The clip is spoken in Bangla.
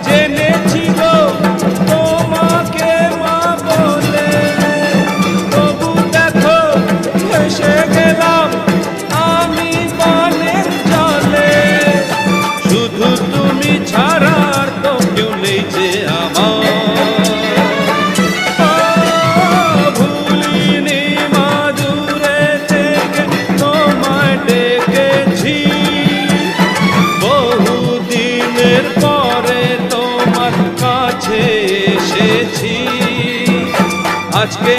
জেনেছি গো তোমাকে মা বলে, তবু দেখো ভেসে গেলাম আমি পানের জলে। শুধু তুমি ছাড়া আর তো কেউ নেই যে আমার, ভুলিনি মা দূরে থেকে তোমায় ডেকেছি, বহুদিনের পরে তোমার কাছে এসেছি। আজকে